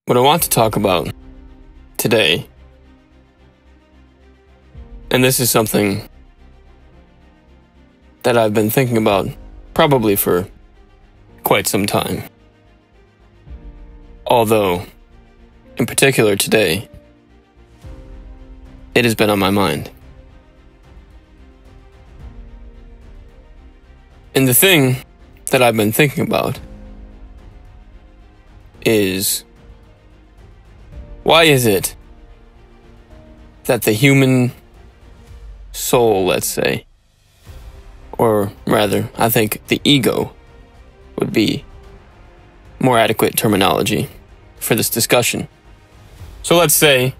What I want to talk about today, and this is something that I've been thinking about probably for quite some time. Although, in particular today, it has been on my mind. And the thing that I've been thinking about is, why is it that the human soul, let's say, or rather, I think the ego would be more adequate terminology for this discussion. So let's say,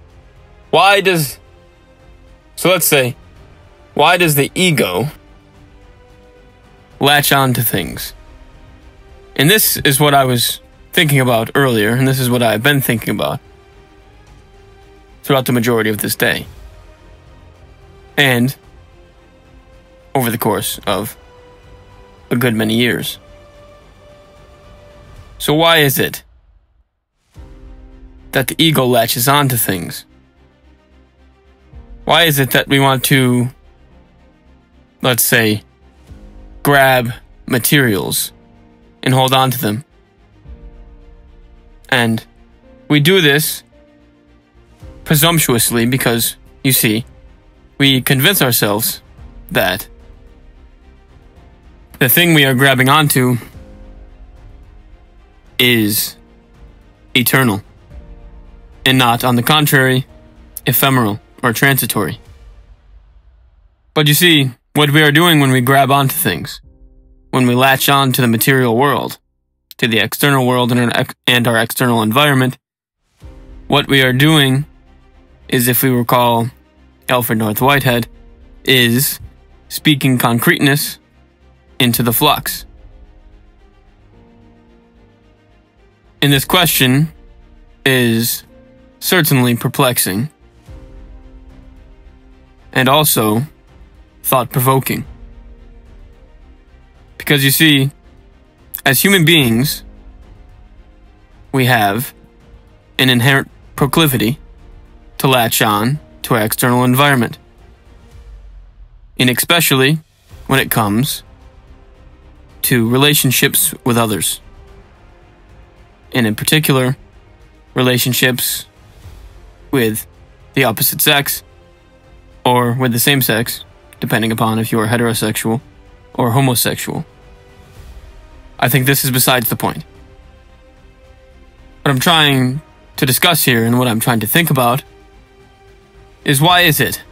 why does the ego latch on to things? And this is what I was thinking about earlier, and this is what I've been thinking about throughout the majority of this day, and over the course of a good many years. So why is it that the ego latches on to things? Why is it that we want to, let's say, grab materials and hold on to them? And we do this presumptuously because, you see, we convince ourselves that the thing we are grabbing onto is eternal, and not, on the contrary, ephemeral or transitory. But you see, what we are doing when we grab onto things, when we latch on to the material world, to the external world and our external environment, what we are doing is, if we recall Alfred North Whitehead, is speaking concreteness into the flux. And this question is certainly perplexing and also thought-provoking. Because you see, as human beings, we have an inherent proclivity to latch on to our external environment, and especially when it comes to relationships with others, and in particular, relationships with the opposite sex or with the same sex, depending upon if you are heterosexual or homosexual. I think this is besides the point. What I'm trying to discuss here, and what I'm trying to think about, is why is it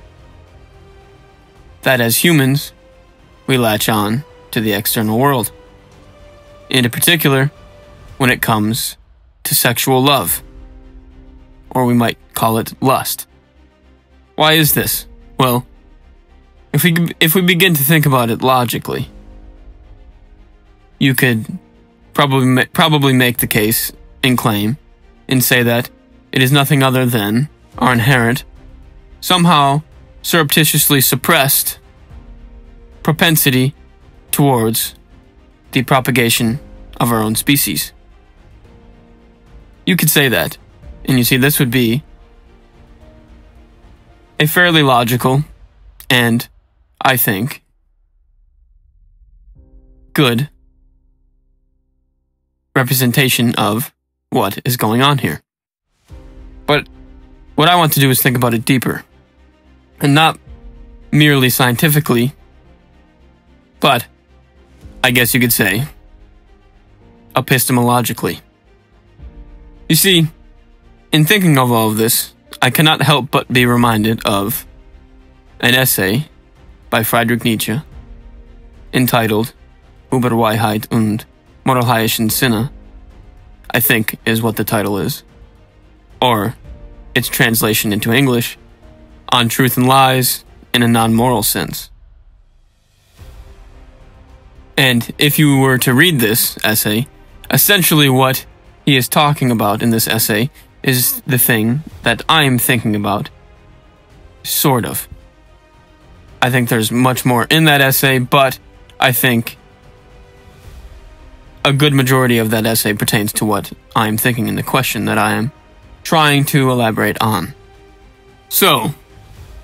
that as humans, we latch on to the external world, and in particular, when it comes to sexual love, or we might call it lust. Why is this? Well, if we begin to think about it logically, you could probably make the case and claim and say that it is nothing other than our inherent, somehow surreptitiously suppressed propensity towards the propagation of our own species. You could say that, and you see, this would be a fairly logical and, I think, good representation of what is going on here. But what I want to do is think about it deeper, and not merely scientifically, but I guess you could say epistemologically. You see, in thinking of all of this, I cannot help but be reminded of an essay by Friedrich Nietzsche entitled Über Wahrheit und moralischen Sinne, I think is what the title is, or its translation into English, On Truth and Lies in a Non-Moral Sense. And if you were to read this essay, essentially what he is talking about in this essay is the thing that I'm thinking about, sort of. I think there's much more in that essay, but I think a good majority of that essay pertains to what I'm thinking in the question that I am trying to elaborate on. So,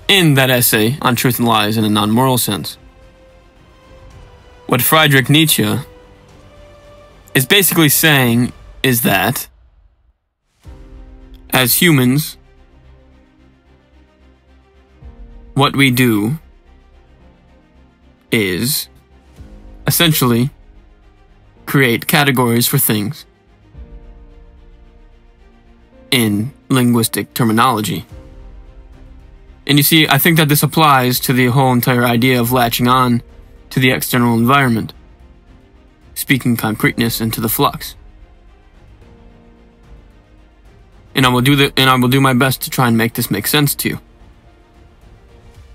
in that essay on truth and lies in a non-moral sense, what Friedrich Nietzsche is basically saying is that, as humans, what we do is essentially create categories for things in linguistic terminology. And you see, I think that this applies to the whole entire idea of latching on to the external environment, speaking concreteness into the flux. And I will do my best to try and make this make sense to you.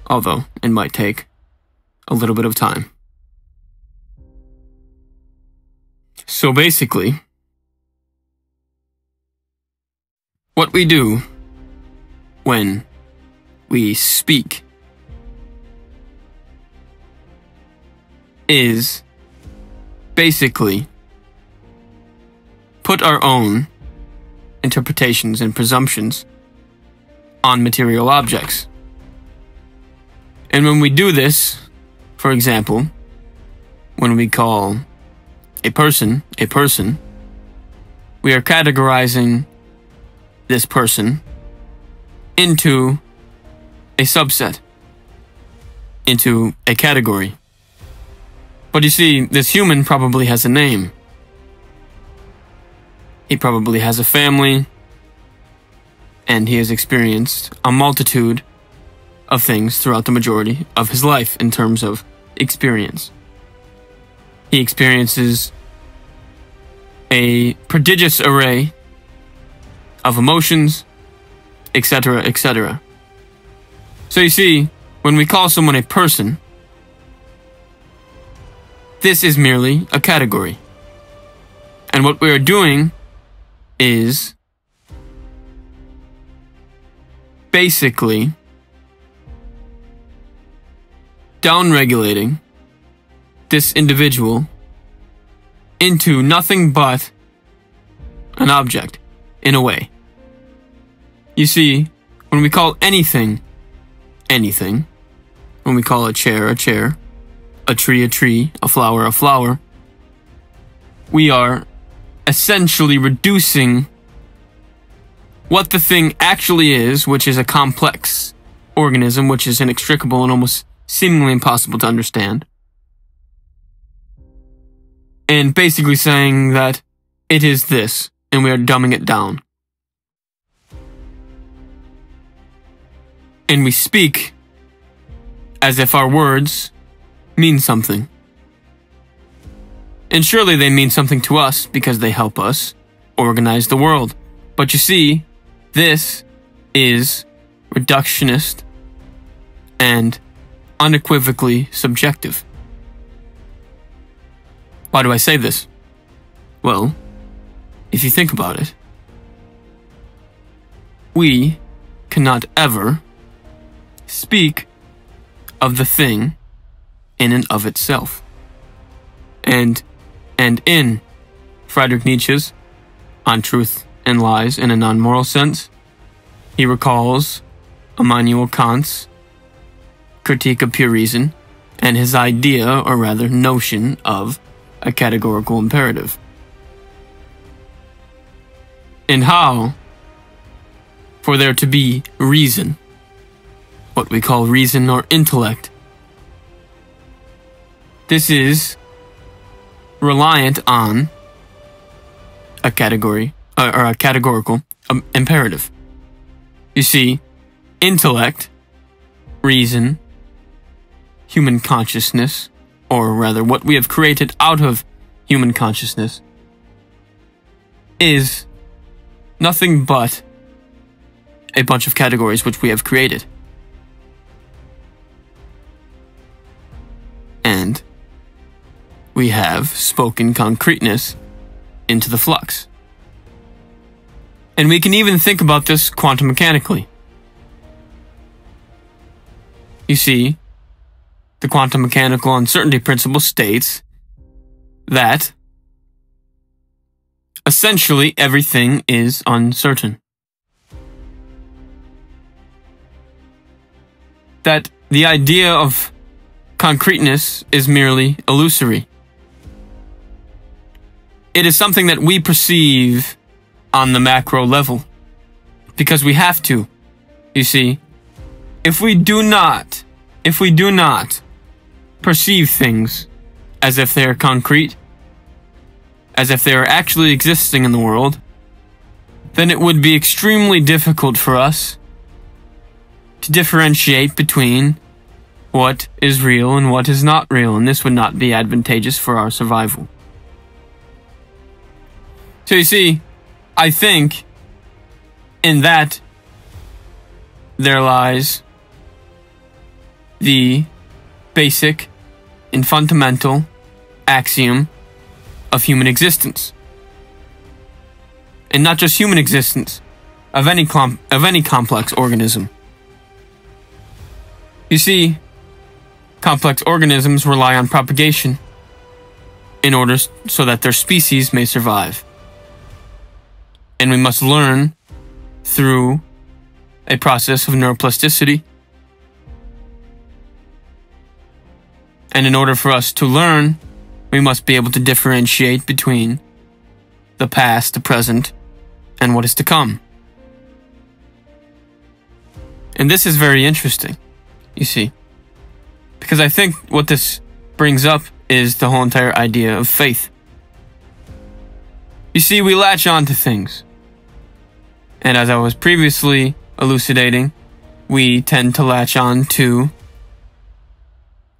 Although it might take a little bit of time. So basically, what we do when we speak is basically put our own interpretations and presumptions on material objects. And when we do this, for example, when we call a person, we are categorizing this person into a subset, into a category. But you see, this human probably has a name. He probably has a family, and he has experienced a multitude of things throughout the majority of his life in terms of experience. He experiences a prodigious array of emotions, etc., etc. So you see, when we call someone a person, this is merely a category. And what we are doing is basically downregulating this individual into nothing but an object, in a way. You see, when we call anything, anything, when we call a chair, a chair, a tree, a flower, we are essentially reducing what the thing actually is, which is a complex organism, which is inextricable and almost seemingly impossible to understand, and basically saying that it is this, and we are dumbing it down. And we speak as if our words mean something. And surely they mean something to us because they help us organize the world. But you see, this is reductionist and unequivocally subjective. Why do I say this? Well, if you think about it, we cannot ever speak of the thing in and of itself. And in Friedrich Nietzsche's On Truth and Lies in a Non-Moral Sense, he recalls Immanuel Kant's Critique of Pure Reason and his idea, or rather notion, of a categorical imperative. And how, for there to be reason, what we call reason or intellect, this is reliant on a category, or a categorical imperative. You see, intellect, reason, human consciousness, or rather what we have created out of human consciousness, is nothing but a bunch of categories which we have created. And we have spoken concreteness into the flux. And we can even think about this quantum mechanically. You see, the quantum mechanical uncertainty principle states that essentially everything is uncertain. that the idea of concreteness is merely illusory. It is something that we perceive on the macro level, because we have to. You see, if we do not perceive things as if they are concrete, as if they are actually existing in the world, then it would be extremely difficult for us to differentiate between what is real and what is not real, and this would not be advantageous for our survival. So you see, I think in that there lies the basic and fundamental axiom of human existence. And not just human existence, of any complex organism. You see, complex organisms rely on propagation in order so that their species may survive. And we must learn through a process of neuroplasticity. And in order for us to learn, we must be able to differentiate between the past, the present, and what is to come. And this is very interesting, you see, because I think what this brings up is the whole entire idea of faith. You see, we latch on to things. And as I was previously elucidating, we tend to latch on to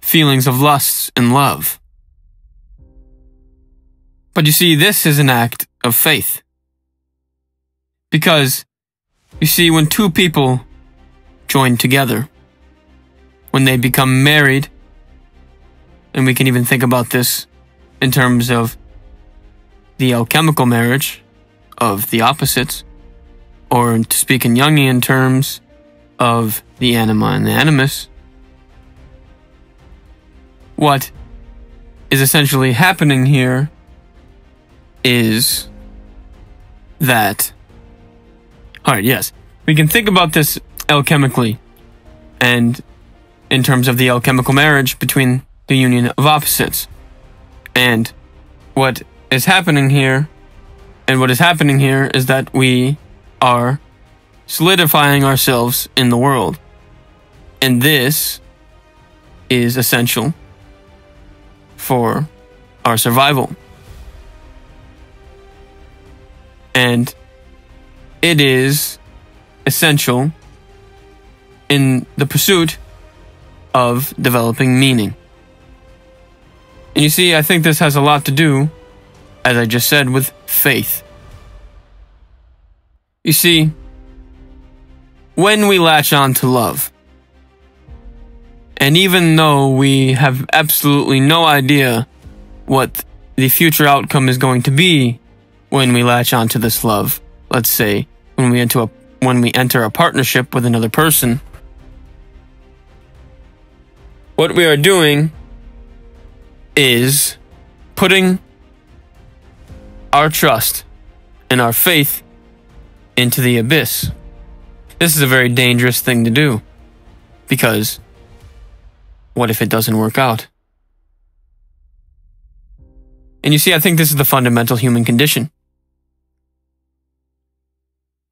feelings of lust and love. But you see, this is an act of faith. Because, you see, when two people join together, when they become married, and we can even think about this in terms of the alchemical marriage of the opposites, or to speak in Jungian terms, of the anima and the animus, what is essentially happening here is that, alright, yes, we can think about this alchemically, and in terms of the alchemical marriage between the union of opposites. And what is happening here, is that we are solidifying ourselves in the world. And this is essential for our survival. And it is essential in the pursuit of developing meaning. And you see, I think this has a lot to do, as I just said, with faith. You see, when we latch on to love, and even though we have absolutely no idea what the future outcome is going to be when we latch on to this love, let's say when we enter a partnership with another person, what we are doing is putting our trust and our faith into the abyss. This is a very dangerous thing to do, because what if it doesn't work out? And you see, I think this is the fundamental human condition.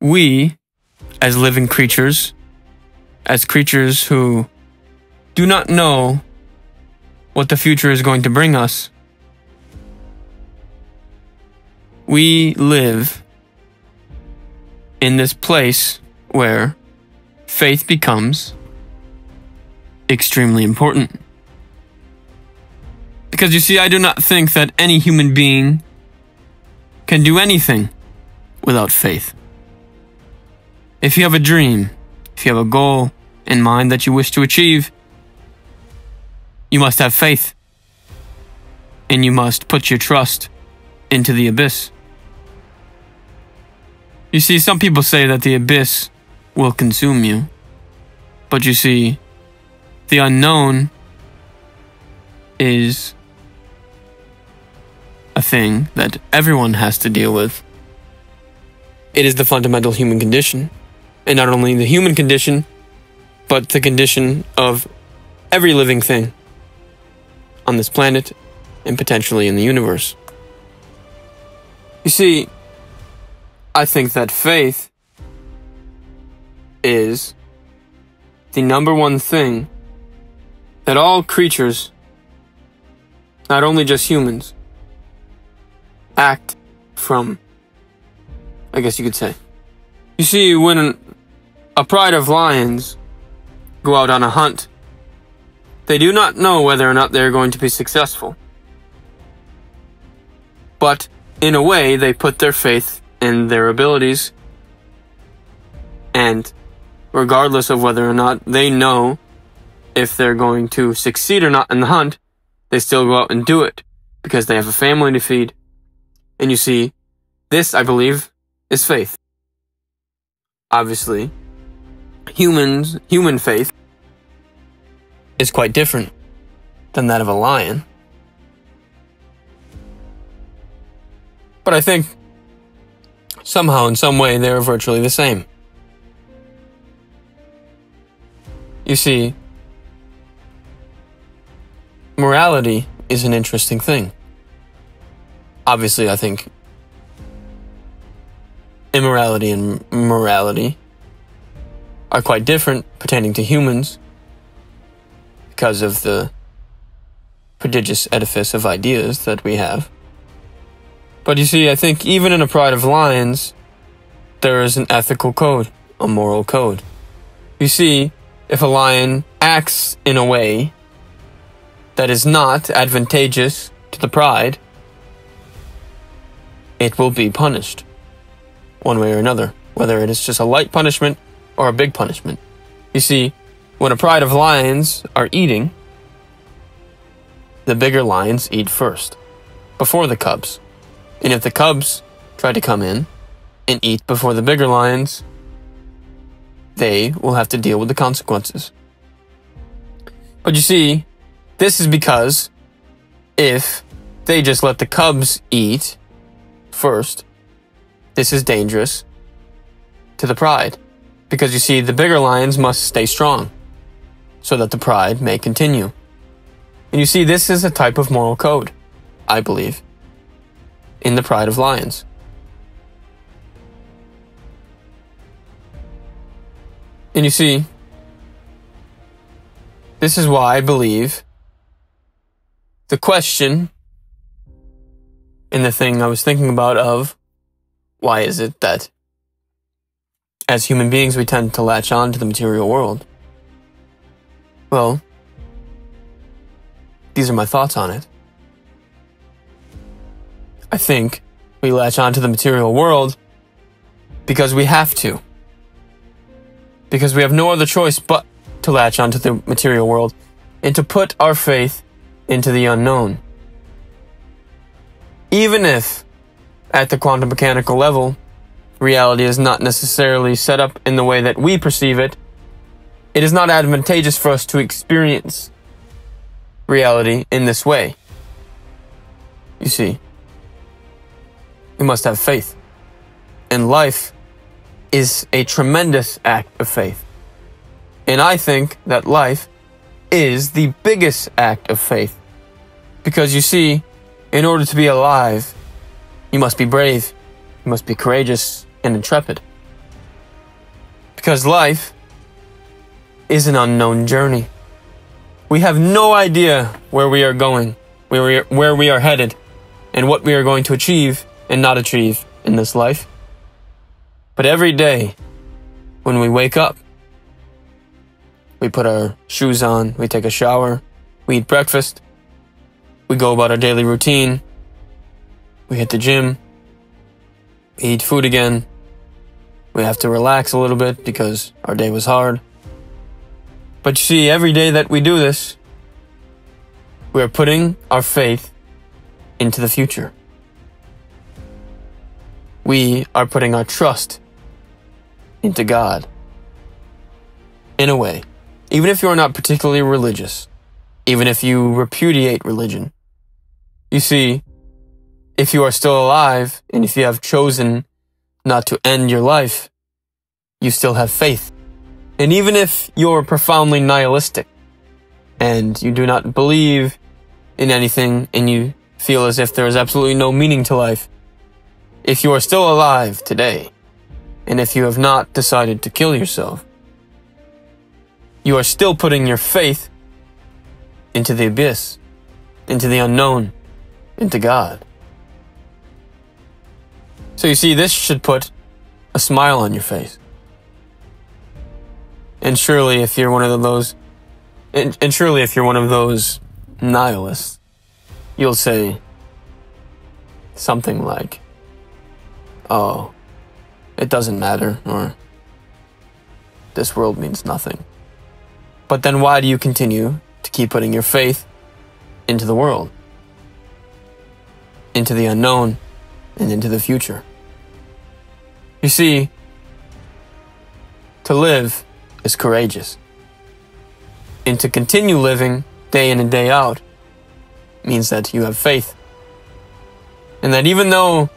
We, as living creatures, as creatures who do not know what the future is going to bring us, we live in this place where faith becomes extremely important. Because you see, I do not think that any human being can do anything without faith. If you have a dream, if you have a goal in mind that you wish to achieve, you must have faith. And you must put your trust into the abyss. You see, some people say that the abyss will consume you. But you see, the unknown is a thing that everyone has to deal with. It is the fundamental human condition. And not only the human condition, but the condition of every living thing on this planet and potentially in the universe. You see, I think that faith is the number one thing that all creatures, not only just humans, act from, I guess you could say. You see, when a pride of lions go out on a hunt, they do not know whether or not they're going to be successful. But in a way, they put their faith in their abilities, and regardless of whether or not they know if they're going to succeed or not in the hunt, they still go out and do it because they have a family to feed. And you see, this, I believe, is faith. Obviously, human faith is quite different than that of a lion. But I think somehow, in some way, they're virtually the same. You see, morality is an interesting thing. Obviously, I think immorality and morality are quite different pertaining to humans because of the prodigious edifice of ideas that we have. But you see, I think even in a pride of lions, there is an ethical code, a moral code. You see, if a lion acts in a way that is not advantageous to the pride, it will be punished, one way or another, whether it is just a light punishment or a big punishment. You see, when a pride of lions are eating, the bigger lions eat first, before the cubs. And if the cubs try to come in and eat before the bigger lions, they will have to deal with the consequences. But you see, this is because if they just let the cubs eat first, this is dangerous to the pride. Because you see, the bigger lions must stay strong so that the pride may continue. And you see, this is a type of moral code, I believe, in the pride of lions. And you see, this is why I believe the question and the thing I was thinking about of why is it that as human beings we tend to latch on to the material world. Well, these are my thoughts on it. I think we latch on to the material world because we have to. Because we have no other choice but to latch onto the material world and to put our faith into the unknown. Even if, at the quantum mechanical level, reality is not necessarily set up in the way that we perceive it, it is not advantageous for us to experience reality in this way. You see, we must have faith. And life is a tremendous act of faith. And I think that life is the biggest act of faith. Because you see, in order to be alive, you must be brave, you must be courageous and intrepid. Because life is an unknown journey. We have no idea where we are going, where we are headed, and what we are going to achieve and not achieve in this life. But every day, when we wake up, we put our shoes on, we take a shower, we eat breakfast, we go about our daily routine, we hit the gym, we eat food again, we have to relax a little bit because our day was hard. But you see, every day that we do this, we are putting our faith into the future. We are putting our trust into God. In a way, even if you are not particularly religious, even if you repudiate religion, you see, if you are still alive and if you have chosen not to end your life, you still have faith And even if you're profoundly nihilistic and you do not believe in anything and you feel as if there is absolutely no meaning to life, if you are still alive today, and if you have not decided to kill yourself, you are still putting your faith into the abyss, into the unknown, into God. So you see, this should put a smile on your face. And surely if you're one of those, and surely if you're one of those nihilists, you'll say something like, "Oh, it doesn't matter," or "This world means nothing." But then why do you continue to keep putting your faith into the world, into the unknown, and into the future? You see, to live is courageous. And to continue living day in and day out means that you have faith. And that even though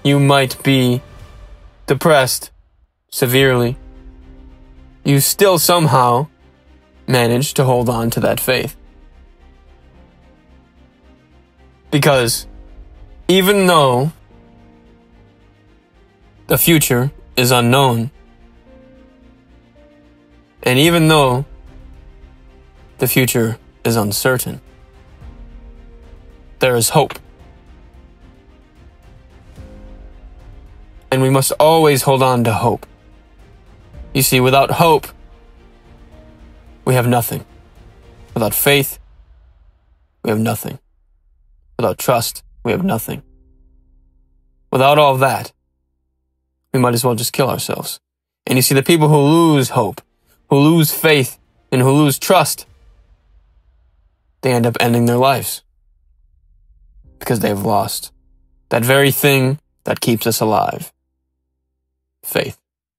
you might be depressed severely, you still somehow manage to hold on to that faith. Because even though the future is unknown, and even though the future is uncertain, there is hope. And we must always hold on to hope. You see, without hope, we have nothing. Without faith, we have nothing. Without trust, we have nothing. Without all of that, we might as well just kill ourselves. And you see, the people who lose hope, who lose faith, and who lose trust, they end up ending their lives. Because they have lost that very thing that keeps us alive: faith.